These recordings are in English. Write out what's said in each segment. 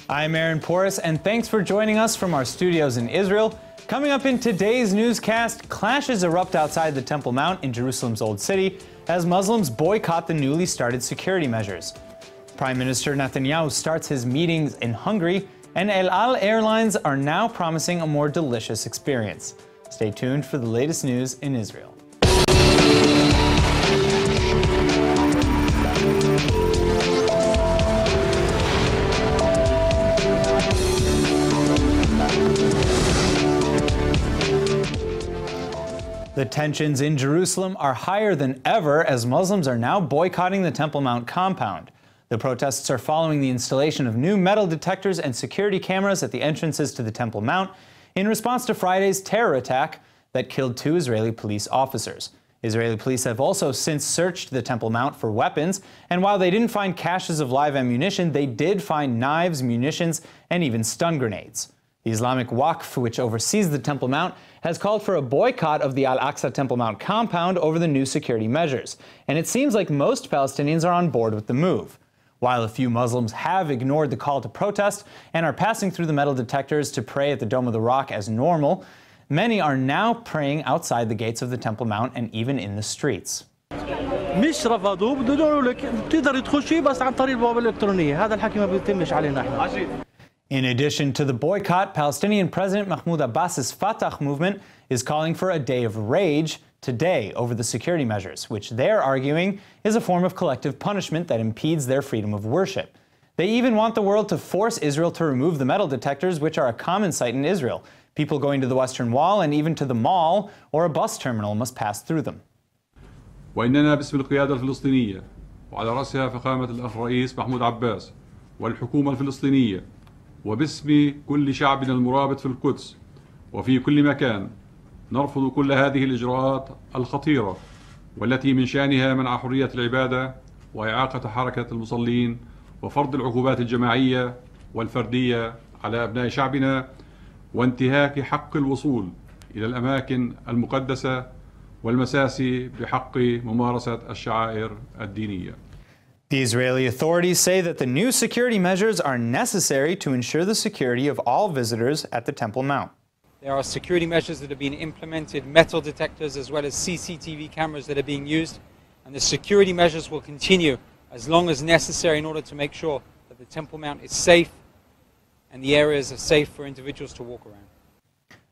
I'm Aaron Porras, and thanks for joining us from our studios in Israel. Coming up in today's newscast, clashes erupt outside the Temple Mount in Jerusalem's Old City as Muslims boycott the newly started security measures. Prime Minister Netanyahu starts his meetings in Hungary, and El Al Airlines are now promising a more delicious experience. Stay tuned for the latest news in Israel. The tensions in Jerusalem are higher than ever as Muslims are now boycotting the Temple Mount compound. The protests are following the installation of new metal detectors and security cameras at the entrances to the Temple Mount in response to Friday's terror attack that killed 2 Israeli police officers. Israeli police have also since searched the Temple Mount for weapons, and while they didn't find caches of live ammunition, they did find knives, munitions, and even stun grenades. The Islamic Waqf, which oversees the Temple Mount, has called for a boycott of the Al-Aqsa Temple Mount compound over the new security measures, and it seems like most Palestinians are on board with the move. While a few Muslims have ignored the call to protest and are passing through the metal detectors to pray at the Dome of the Rock as normal, many are now praying outside the gates of the Temple Mount and even in the streets. مش رفضوا بدهم يقولوا لك بتقدر تخشي بس عن طريق البوابة الإلكترونية هذا الحكي ما بيتمش علينا احنا. In addition to the boycott, Palestinian President Mahmoud Abbas's Fatah movement is calling for a day of rage today over the security measures, which they're arguing is a form of collective punishment that impedes their freedom of worship. They even want the world to force Israel to remove the metal detectors, which are a common sight in Israel. People going to the Western Wall and even to the mall or a bus terminal must pass through them. وإننا باسم القيادة الفلسطينية وعلى رأسها فخامة الأخ الرئيس محمود عباس والحكومة الفلسطينية وباسم كل شعبنا المرابط في القدس وفي كل مكان نرفض كل هذه الإجراءات الخطيرة والتي من شأنها منع حرية العبادة وإعاقة حركة المصلين وفرض العقوبات الجماعية والفردية على أبناء شعبنا وانتهاك حق الوصول إلى الأماكن المقدسة والمساسي بحق ممارسة الشعائر الدينية. The Israeli authorities say that the new security measures are necessary to ensure the security of all visitors at the Temple Mount. There are security measures that are being implemented, metal detectors as well as CCTV cameras that are being used, and the security measures will continue as long as necessary in order to make sure that the Temple Mount is safe and the areas are safe for individuals to walk around.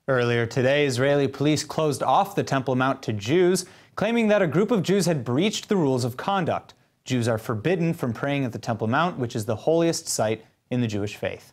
Earlier today, Israeli police closed off the Temple Mount to Jews, claiming that a group of Jews had breached the rules of conduct. Jews are forbidden from praying at the Temple Mount, which is the holiest site in the Jewish faith.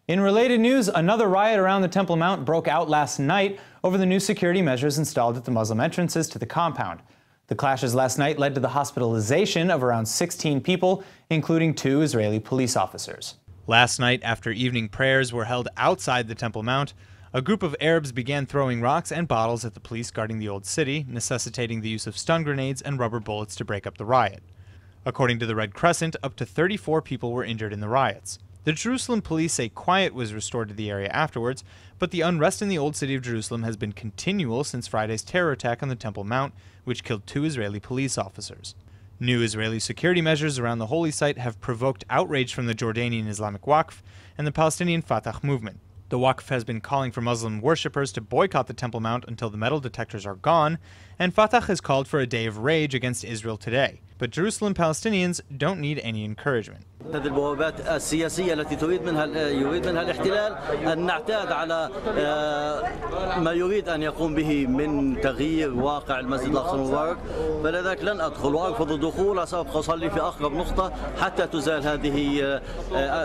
In related news, another riot around the Temple Mount broke out last night over the new security measures installed at the Muslim entrances to the compound. The clashes last night led to the hospitalization of around 16 people, including 2 Israeli police officers. Last night, after evening prayers were held outside the Temple Mount, a group of Arabs began throwing rocks and bottles at the police guarding the Old City, necessitating the use of stun grenades and rubber bullets to break up the riot. According to the Red Crescent, up to 34 people were injured in the riots. The Jerusalem police say quiet was restored to the area afterwards, but the unrest in the Old City of Jerusalem has been continual since Friday's terror attack on the Temple Mount, which killed 2 Israeli police officers. New Israeli security measures around the holy site have provoked outrage from the Jordanian Islamic Waqf and the Palestinian Fatah movement. The Waqf has been calling for Muslim worshippers to boycott the Temple Mount until the metal detectors are gone, and Fatah has called for a day of rage against Israel today. But Jerusalem Palestinians don't need any encouragement. هذه البوابات السياسية التي يريد منها الاحتلال أن نعتاد على ما يريد أن يقوم به من تغيير واقع المسجد الأقصى المبارك، فلذلك لن أدخل وأرفض الدخول سأبقى أصلي في أقرب نقطة حتى تزال هذه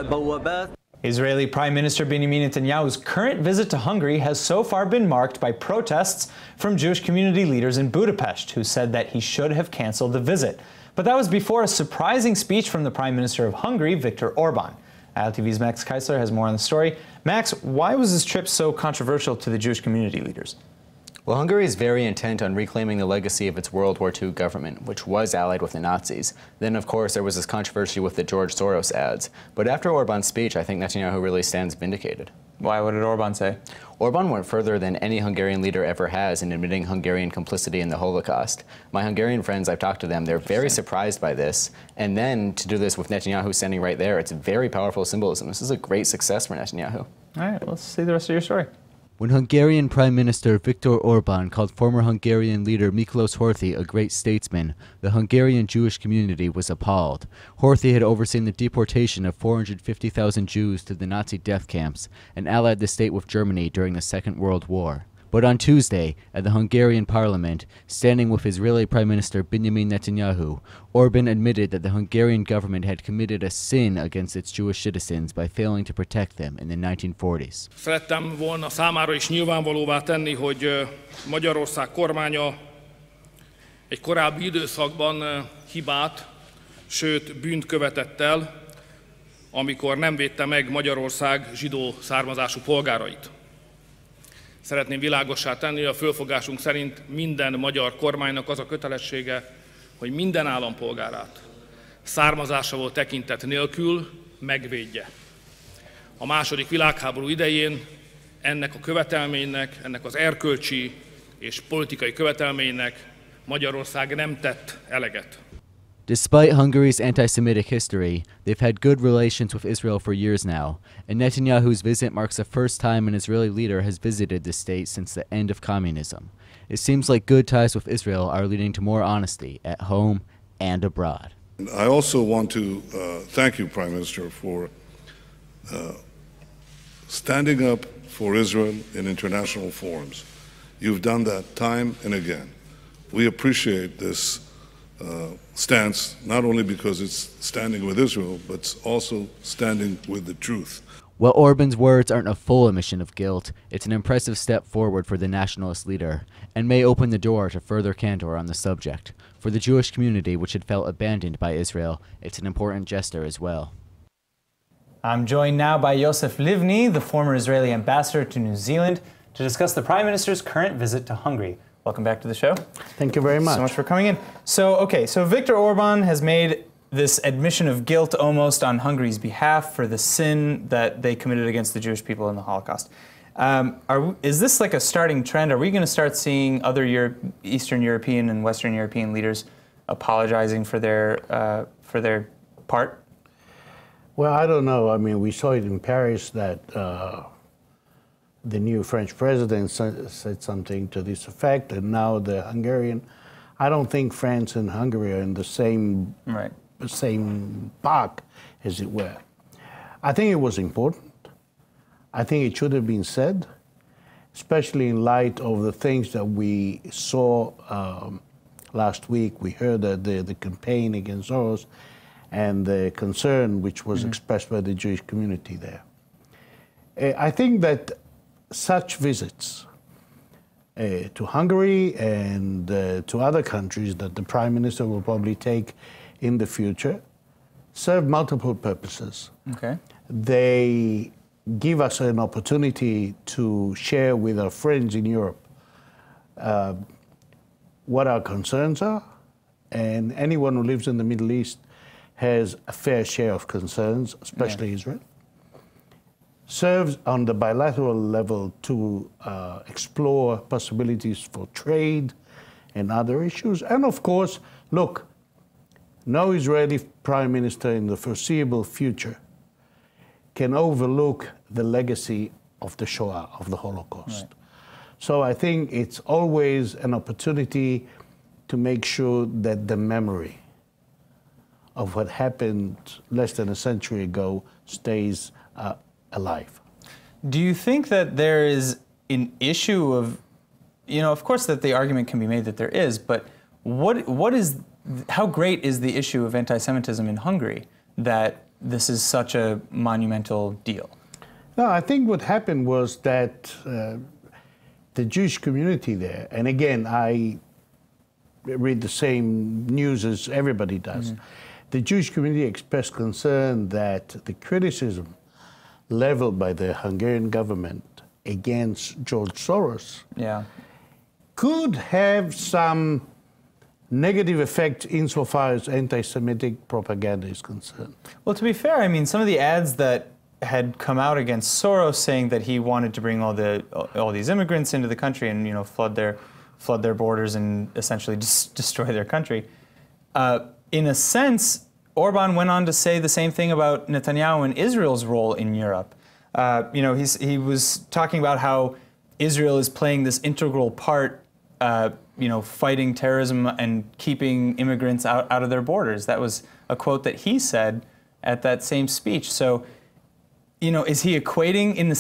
بوابات. Israeli Prime Minister Benjamin Netanyahu's current visit to Hungary has so far been marked by protests from Jewish community leaders in Budapest, who said that he should have canceled the visit. But that was before a surprising speech from the Prime Minister of Hungary, Viktor Orban. ILTV's Max Keisler has more on the story. Max, why was this trip so controversial to the Jewish community leaders? Well, Hungary is very intent on reclaiming the legacy of its World War II government, which was allied with the Nazis. Then, of course, there was this controversy with the George Soros ads. But after Orban's speech, I think Netanyahu really stands vindicated. Why? What did Orban say? Orban went further than any Hungarian leader ever has in admitting Hungarian complicity in the Holocaust. My Hungarian friends, I've talked to them, they're very surprised by this. And then to do this with Netanyahu standing right there, it's very powerful symbolism. This is a great success for Netanyahu. All right, let's see the rest of your story. When Hungarian Prime Minister Viktor Orban called former Hungarian leader Miklos Horthy a great statesman, the Hungarian Jewish community was appalled. Horthy had overseen the deportation of 450,000 Jews to the Nazi death camps and allied the state with Germany during the Second World War. But on Tuesday, at the Hungarian parliament, standing with Israeli Prime Minister Benjamin Netanyahu, Orban admitted that the Hungarian government had committed a sin against its Jewish citizens by failing to protect them in the 1940s. Szerettem volna számára is nyilvánvalóvá tenni, hogy Magyarország kormánya egy korábbi időszakban hibát, sőt bűnt követett el, amikor nem védte meg Magyarország zsidó származású polgárait. Szeretném világossá tenni, hogy a fölfogásunk szerint minden magyar kormánynak az a kötelessége, hogy minden állampolgárát származásával tekintet nélkül megvédje. A második világháború idején ennek a követelménynek, ennek az erkölcsi és politikai követelménynek Magyarország nem tett eleget. Despite Hungary's anti-Semitic history, they've had good relations with Israel for years now, and Netanyahu's visit marks the first time an Israeli leader has visited the state since the end of communism. It seems like good ties with Israel are leading to more honesty at home and abroad. I also want to thank you, Prime Minister, for standing up for Israel in international forums. You've done that time and again. We appreciate this stance, not only because it's standing with Israel, but also standing with the truth. While Orban's words aren't a full admission of guilt, it's an impressive step forward for the nationalist leader, and may open the door to further candor on the subject. For the Jewish community, which had felt abandoned by Israel, it's an important gesture as well. I'm joined now by Yosef Livni, the former Israeli ambassador to New Zealand, to discuss the Prime Minister's current visit to Hungary. Welcome back to the show. Thank you very much. So much for coming in. So Viktor Orban has made this admission of guilt almost on Hungary's behalf for the sin that they committed against the Jewish people in the Holocaust. Is this like a starting trend? Are we going to start seeing other Eastern European and Western European leaders apologizing for their part? Well, I don't know. I mean, we saw it in Paris that the new French president said something to this effect, and now the Hungarian. I don't think France and Hungary are in the same park, as it were. I think it was important. I think it should have been said, especially in light of the things that we saw last week. We heard the campaign against Soros and the concern which was expressed by the Jewish community there. I think that such visits to Hungary and to other countries that the Prime Minister will probably take in the future serve multiple purposes. Okay. They give us an opportunity to share with our friends in Europe what our concerns are, and anyone who lives in the Middle East has a fair share of concerns, especially Israel. Serves on the bilateral level to explore possibilities for trade and other issues. And of course, look, no Israeli Prime Minister in the foreseeable future can overlook the legacy of the Shoah, of the Holocaust. Right. So I think it's always an opportunity to make sure that the memory of what happened less than a century ago stays alive. Do you think that there is an issue of, of course that the argument can be made that there is, but how great is the issue of anti-Semitism in Hungary that this is such a monumental deal? No, I think what happened was that the Jewish community there, and again, I read the same news as everybody does, the Jewish community expressed concern that the criticism leveled by the Hungarian government against George Soros could have some negative effect insofar as anti-Semitic propaganda is concerned. Well, to be fair, I mean, some of the ads that had come out against Soros, saying that he wanted to bring all these immigrants into the country and flood their borders and essentially destroy their country. In a sense, Orban went on to say the same thing about Netanyahu and Israel's role in Europe. He was talking about how Israel is playing this integral part, fighting terrorism and keeping immigrants out of their borders. That was a quote that he said at that same speech. So, is he equating in the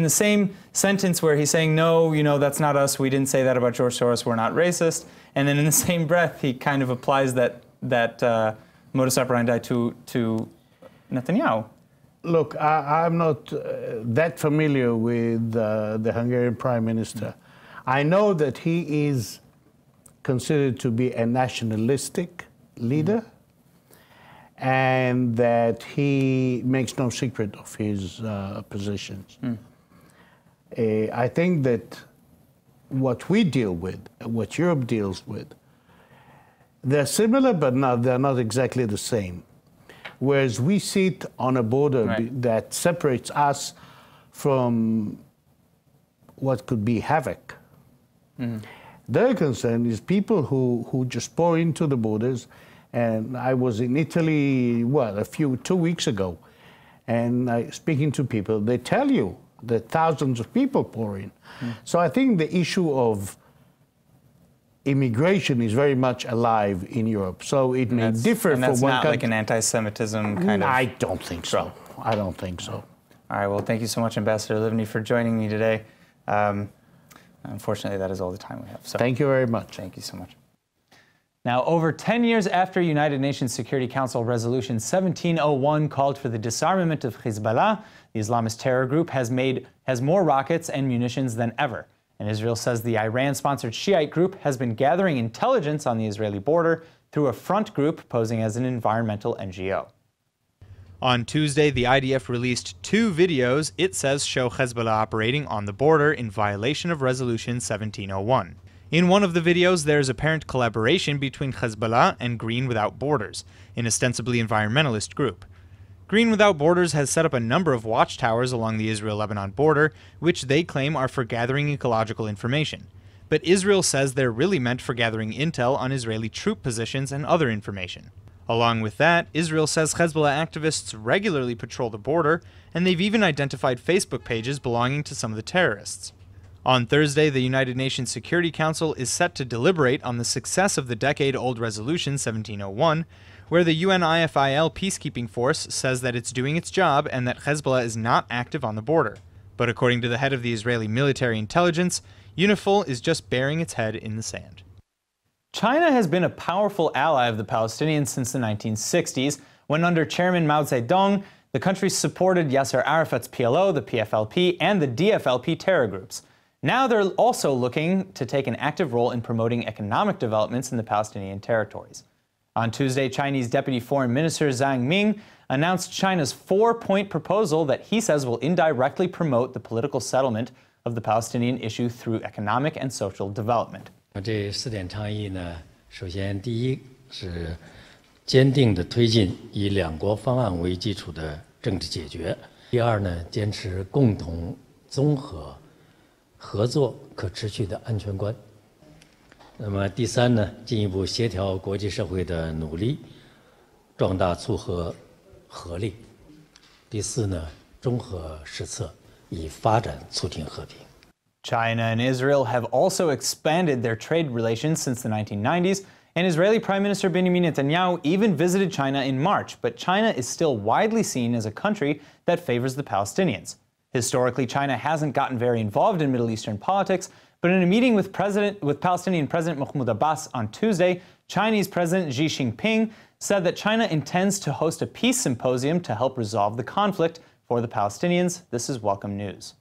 same sentence where he's saying, no, that's not us, we didn't say that about George Soros, we're not racist, and then in the same breath he kind of applies that modus operandi to Netanyahu? Look, I'm not that familiar with the Hungarian Prime Minister. I know that he is considered to be a nationalistic leader, and that he makes no secret of his positions. I think that what we deal with, what Europe deals with, they're similar, but they're not exactly the same. Whereas we sit on a border that separates us from what could be havoc. Their concern is people who just pour into the borders. And I was in Italy, 2 weeks ago, and speaking to people, they tell you that thousands of people pour in. So I think the issue of immigration is very much alive in Europe. So it may differ from one country. And that's not like an anti-Semitism kind of... I don't think so. I don't think so. All right, well, thank you so much, Ambassador Livni, for joining me today. Unfortunately, that is all the time we have. So thank you very much. Thank you so much. Now, over 10 years after United Nations Security Council Resolution 1701 called for the disarmament of Hezbollah, the Islamist terror group has more rockets and munitions than ever. And Israel says the Iran-sponsored Shiite group has been gathering intelligence on the Israeli border through a front group posing as an environmental NGO. On Tuesday, the IDF released 2 videos it says show Hezbollah operating on the border in violation of Resolution 1701. In one of the videos, there is apparent collaboration between Hezbollah and Green Without Borders, an ostensibly environmentalist group. Green Without Borders has set up a number of watchtowers along the Israel-Lebanon border, which they claim are for gathering ecological information. But Israel says they're really meant for gathering intel on Israeli troop positions and other information. Along with that, Israel says Hezbollah activists regularly patrol the border, and they've even identified Facebook pages belonging to some of the terrorists. On Thursday, the United Nations Security Council is set to deliberate on the success of the decade-old Resolution 1701, where the UNIFIL peacekeeping force says that it's doing its job and that Hezbollah is not active on the border. But according to the head of the Israeli military intelligence, UNIFIL is just burying its head in the sand. China has been a powerful ally of the Palestinians since the 1960s, when under Chairman Mao Zedong, the country supported Yasser Arafat's PLO, the PFLP, and the DFLP terror groups. Now they're also looking to take an active role in promoting economic developments in the Palestinian territories. On Tuesday, Chinese Deputy Foreign Minister Zhang Ming announced China's 4-point proposal that he says will indirectly promote the political settlement of the Palestinian issue through economic and social development. 这4点倡议呢，首先第一是坚定地推进以两国方案为基础的政治解决；第二呢，坚持共同综合合作可持续的安全观。那么第三呢，进一步协调国际社会的努力，壮大促和合力。第四呢，综合施策，以发展促进和平。 China and Israel have also expanded their trade relations since the 1990s, and Israeli Prime Minister Benjamin Netanyahu even visited China in March, but China is still widely seen as a country that favors the Palestinians. Historically, China hasn't gotten very involved in Middle Eastern politics, but in a meeting with Palestinian President Mahmoud Abbas on Tuesday, Chinese President Xi Jinping said that China intends to host a peace symposium to help resolve the conflict for the Palestinians. This is welcome news.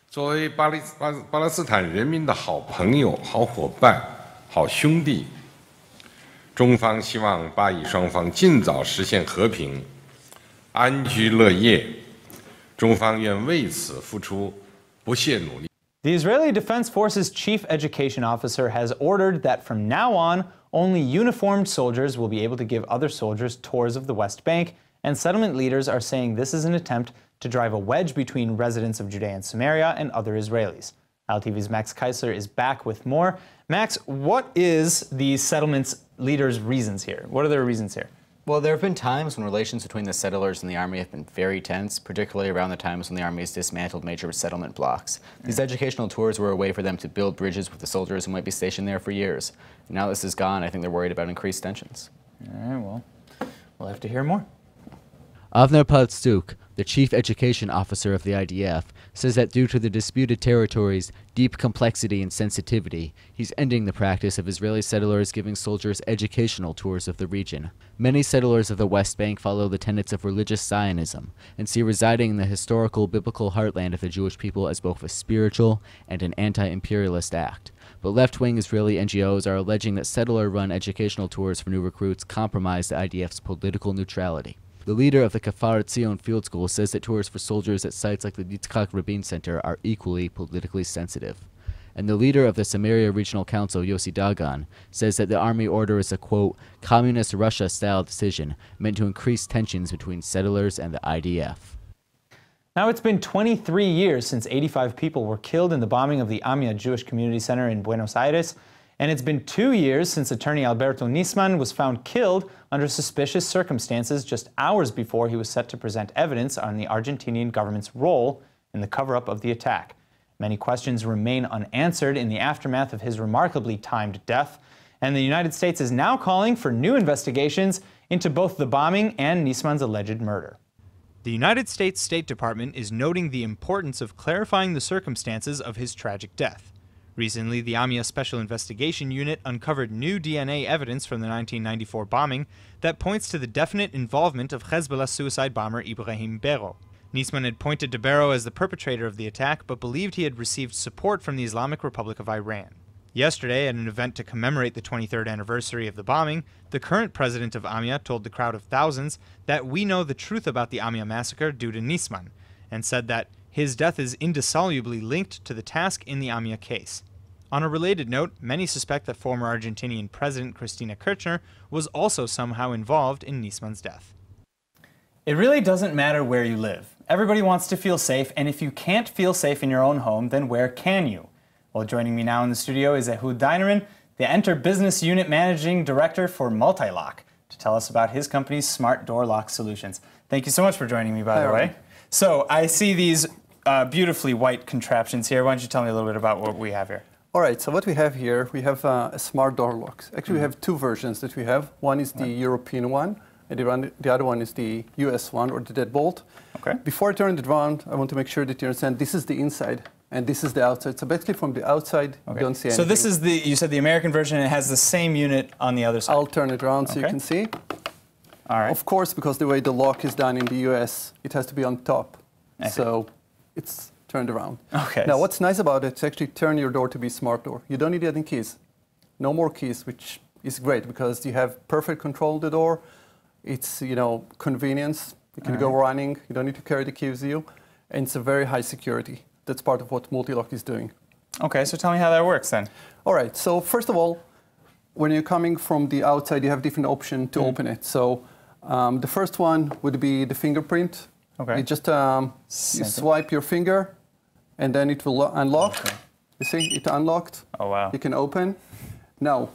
作为巴勒斯坦人民的好朋友、好伙伴、好兄弟，中方希望巴以双方尽早实现和平、安居乐业。中方愿为此付出不懈努力。 The Israeli Defense Forces chief education officer has ordered that from now on, only uniformed soldiers will be able to give other soldiers tours of the West Bank, and settlement leaders are saying this is an attempt to drive a wedge between residents of Judea and Samaria and other Israelis. LTV's Max Keisler is back with more. Max, what is the settlement's leaders' reasons here? What are their reasons here? Well, there have been times when relations between the settlers and the army have been very tense, particularly around the times when the army has dismantled major settlement blocks. These educational tours were a way for them to build bridges with the soldiers who might be stationed there for years. Now this is gone, I think they're worried about increased tensions. All right, well, we'll have to hear more. Avner Patsuk, the chief education officer of the IDF, says that due to the disputed territories' deep complexity and sensitivity, he's ending the practice of Israeli settlers giving soldiers educational tours of the region. Many settlers of the West Bank follow the tenets of religious Zionism and see residing in the historical biblical heartland of the Jewish people as both a spiritual and an anti-imperialist act. But left-wing Israeli NGOs are alleging that settler-run educational tours for new recruits compromise the IDF's political neutrality. The leader of the Kfar Tzion Field School says that tours for soldiers at sites like the Yitzhak Rabin Center are equally politically sensitive. And the leader of the Samaria Regional Council, Yossi Dagan, says that the army order is a, quote, communist Russia-style decision meant to increase tensions between settlers and the IDF. Now, it's been 23 years since 85 people were killed in the bombing of the Amia Jewish Community Center in Buenos Aires, and it's been 2 years since attorney Alberto Nisman was found killed under suspicious circumstances just hours before he was set to present evidence on the Argentinian government's role in the cover-up of the attack. Many questions remain unanswered in the aftermath of his remarkably timed death, and the United States is now calling for new investigations into both the bombing and Nisman's alleged murder. The United States State Department is noting the importance of clarifying the circumstances of his tragic death. Recently, the AMIA Special Investigation Unit uncovered new DNA evidence from the 1994 bombing that points to the definite involvement of Hezbollah suicide bomber Ibrahim Berro. Nisman had pointed to Berro as the perpetrator of the attack, but believed he had received support from the Islamic Republic of Iran. Yesterday, at an event to commemorate the 23rd anniversary of the bombing, the current president of AMIA told the crowd of thousands that we know the truth about the AMIA massacre due to Nisman, and said that his death is indissolubly linked to the task in the AMIA case. On a related note, many suspect that former Argentinian President Cristina Kirchner was also somehow involved in Nisman's death. It really doesn't matter where you live. Everybody wants to feel safe, and if you can't feel safe in your own home, then where can you? Well, joining me now in the studio is Ehud Dinerin, the Enter Business Unit Managing Director for Multilock, to tell us about his company's smart door lock solutions. Thank you so much for joining me, by the way. So I see these beautifully white contraptions here. Why don't you tell me a little bit about what we have here? All right, so what we have here, we have a smart door lock. Actually, we have two versions that we have. One is the European one, and the other one is the US one, or the deadbolt. Okay. Before I turn it around, I want to make sure that you understand this is the inside, and this is the outside. So basically from the outside, you don't see anything. So this is the, you said the American version, and it has the same unit on the other side. I'll turn it around so you can see. All right. Of course, because the way the lock is done in the US, it has to be on top. So it's turned around. Okay. Now, what's nice about it is actually turn your door to be smart door. You don't need any keys. No more keys, which is great because you have perfect control of the door. It's, you know, convenience. You can go running. You don't need to carry the keys with you. And it's a very high security. That's part of what Multilock is doing. Okay, so tell me how that works then. All right, so first of all, when you're coming from the outside, you have different options to open it. So the first one would be the fingerprint. Okay. You just you swipe your finger, and then it will unlock. Okay. You see, it unlocked. Oh, wow. You can open. Now,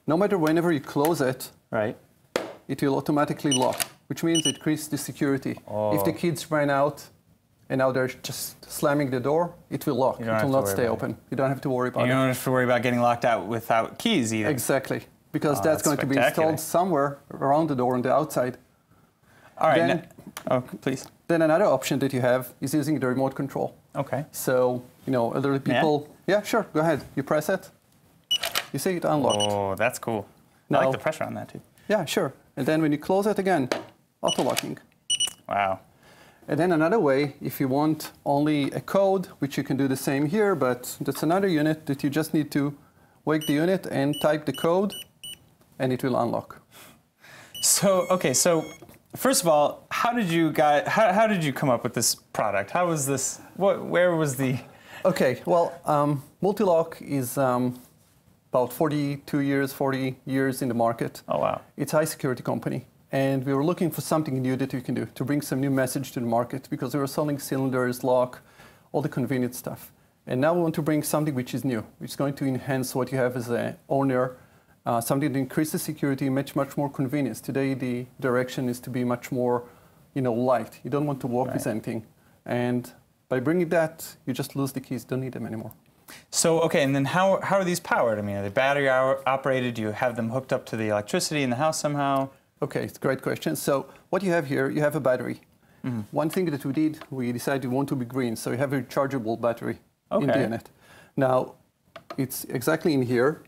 no matter whenever you close it, it will automatically lock, which means it increases the security. If the kids ran out, and now they're just slamming the door, it will lock. It will not stay open. You don't have to worry about it. You don't have to worry about getting locked out without keys either. Exactly, because that's going to be installed somewhere around the door on the outside. All right. Please. Then another option that you have is using the remote control. Okay. So, you know, other people... Yeah, sure, go ahead. You press it. You see it unlocked. Oh, that's cool. Now, I like the pressure on that, too. Yeah, sure. And then when you close it again, auto-locking. Wow. And then another way, if you want only a code, which you can do the same here, but that's another unit that you just need to wake the unit and type the code, and it will unlock. So, okay, so first of all, how did you come up with this product? How was this? Where was the? Okay, well, Multilock is about 40 years in the market. Oh wow! It's a high security company, and we were looking for something new that we can do to bring some new message to the market, because we were selling cylinders, lock, all the convenient stuff. And now we want to bring something which is new, which is going to enhance what you have as an owner, something that increases security, much more convenience. Today, the direction is to be much more, light. You don't want to walk with anything. And by bringing that, you just lose the keys, don't need them anymore. So, okay, and then how are these powered? I mean, are they battery operated? Do you have them hooked up to the electricity in the house somehow? Okay, it's a great question. So what you have here, you have a battery. Mm-hmm. One thing that we decided we want to be green, so you have a rechargeable battery in the unit. Now, it's exactly in here,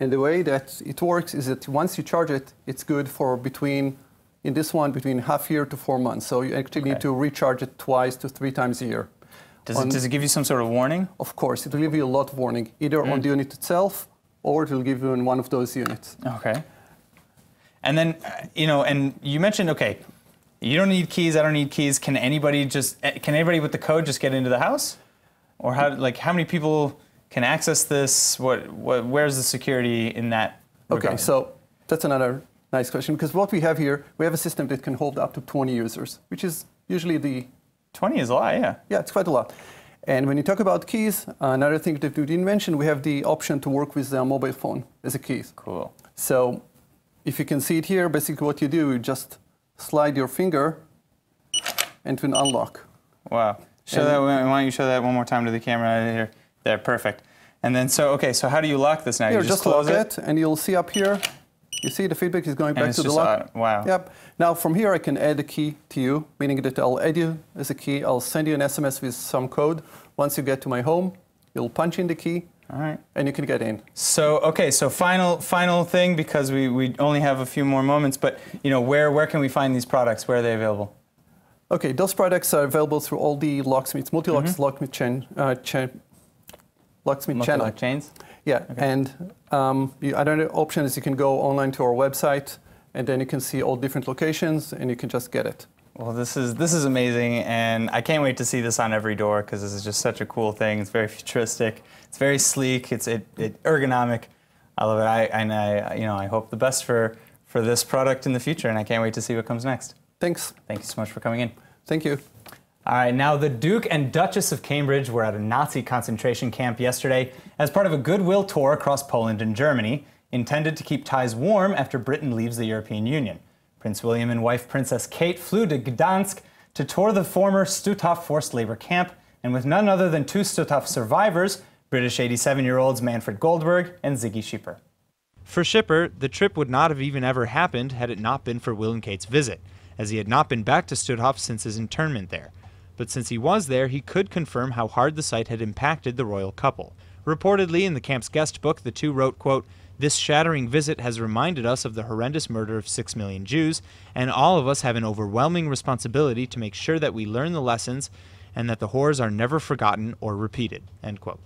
and the way that it works is that once you charge it, it's good for between half year to 4 months. So you actually need to recharge it 2 to 3 times a year. Does it give you some sort of warning? Of course, it will give you a lot of warning, either on the unit itself, or it will give you in one of those units. Okay. And then, and you mentioned, okay, you don't need keys, I don't need keys. Can anybody with the code just get into the house? Or how many people can access this? Where's the security in that regard? Okay, so that's another nice question, because what we have here, we have a system that can hold up to 20 users, which is usually 20 is a lot, yeah. Yeah, it's quite a lot. And when you talk about keys, another thing that we didn't mention, we have the option to work with a mobile phone as a key. Cool. So if you can see it here, basically what you do, you just slide your finger and it will unlock. Wow. Why don't you show that one more time to the camera here? There, perfect. And then, so how do you lock this now? Here, you just close lock it, and you'll see up here, you see the feedback is going back to the lock. Wow. Yep. Now from here I can add a key to you, meaning that I'll add you as a key. I'll send you an SMS with some code. Once you get to my home, you'll punch in the key. All right. And you can get in. So, okay, so final thing, because we only have a few more moments, but where can we find these products? Where are they available? Okay, those products are available through all the locksmiths, multi-locks, locksmith channel. Chains? Yeah, okay. And another option is you can go online to our website, and then you can see all different locations, and you can just get it. Well, this is amazing, and I can't wait to see this on every door, because this is just such a cool thing. It's very futuristic. It's very sleek. It's ergonomic. I love it. I hope the best for this product in the future, and I can't wait to see what comes next. Thanks. Thank you so much for coming in. Thank you. All right, now the Duke and Duchess of Cambridge were at a Nazi concentration camp yesterday as part of a goodwill tour across Poland and Germany, intended to keep ties warm after Britain leaves the European Union. Prince William and wife Princess Kate flew to Gdansk to tour the former Stutthof forced labor camp, and with none other than 2 Stutthof survivors, British 87-year-olds Manfred Goldberg and Ziggy Schipper. For Schipper, the trip would not have even ever happened had it not been for Will and Kate's visit, as he had not been back to Stutthof since his internment there. But since he was there, he could confirm how hard the site had impacted the royal couple. Reportedly, in the camp's guest book, the two wrote, quote, "This shattering visit has reminded us of the horrendous murder of 6 million Jews, and all of us have an overwhelming responsibility to make sure that we learn the lessons and that the horrors are never forgotten or repeated," end quote.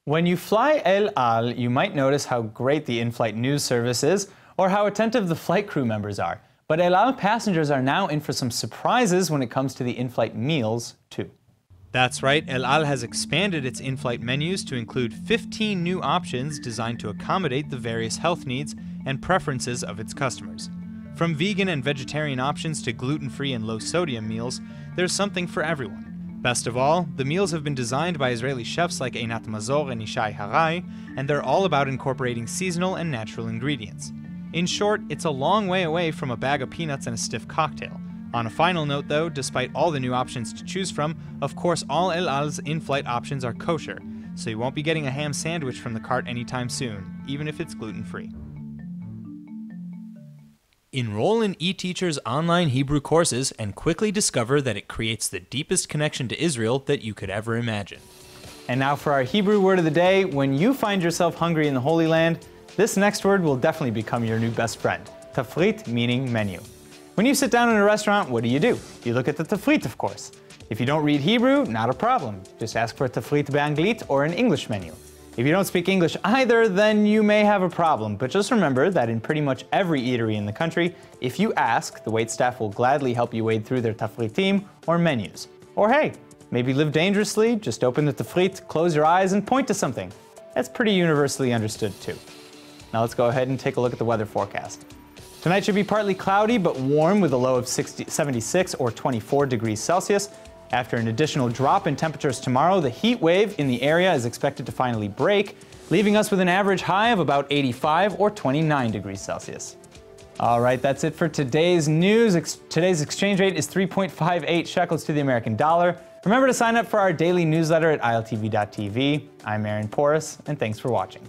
When you fly El Al, you might notice how great the in-flight news service is, or how attentive the flight crew members are. But El Al passengers are now in for some surprises when it comes to the in-flight meals, too. That's right, El Al has expanded its in-flight menus to include 15 new options designed to accommodate the various health needs and preferences of its customers. From vegan and vegetarian options to gluten-free and low-sodium meals, there's something for everyone. Best of all, the meals have been designed by Israeli chefs like Einat Mazor and Ishai Harai, and they're all about incorporating seasonal and natural ingredients. In short, it's a long way away from a bag of peanuts and a stiff cocktail. On a final note though, despite all the new options to choose from, of course all El Al's in-flight options are kosher, so you won't be getting a ham sandwich from the cart anytime soon, even if it's gluten-free. Enroll in eTeacher's online Hebrew courses and quickly discover that it creates the deepest connection to Israel that you could ever imagine. And now for our Hebrew word of the day. When you find yourself hungry in the Holy Land, this next word will definitely become your new best friend. Tafrit, meaning menu. When you sit down in a restaurant, what do? You look at the tafrit, of course. If you don't read Hebrew, not a problem. Just ask for a tafrit be'anglit or an English menu. If you don't speak English either, then you may have a problem. But just remember that in pretty much every eatery in the country, if you ask, the waitstaff will gladly help you wade through their tafritim or menus. Or hey, maybe live dangerously, just open the tafrit, close your eyes, and point to something. That's pretty universally understood too. Now let's go ahead and take a look at the weather forecast. Tonight should be partly cloudy but warm with a low of 76 or 24 degrees Celsius. After an additional drop in temperatures tomorrow, the heat wave in the area is expected to finally break, leaving us with an average high of about 85 or 29 degrees Celsius. All right, that's it for today's news. Today's exchange rate is 3.58 shekels to the American dollar. Remember to sign up for our daily newsletter at iltv.tv. I'm Aaron Porras, and thanks for watching.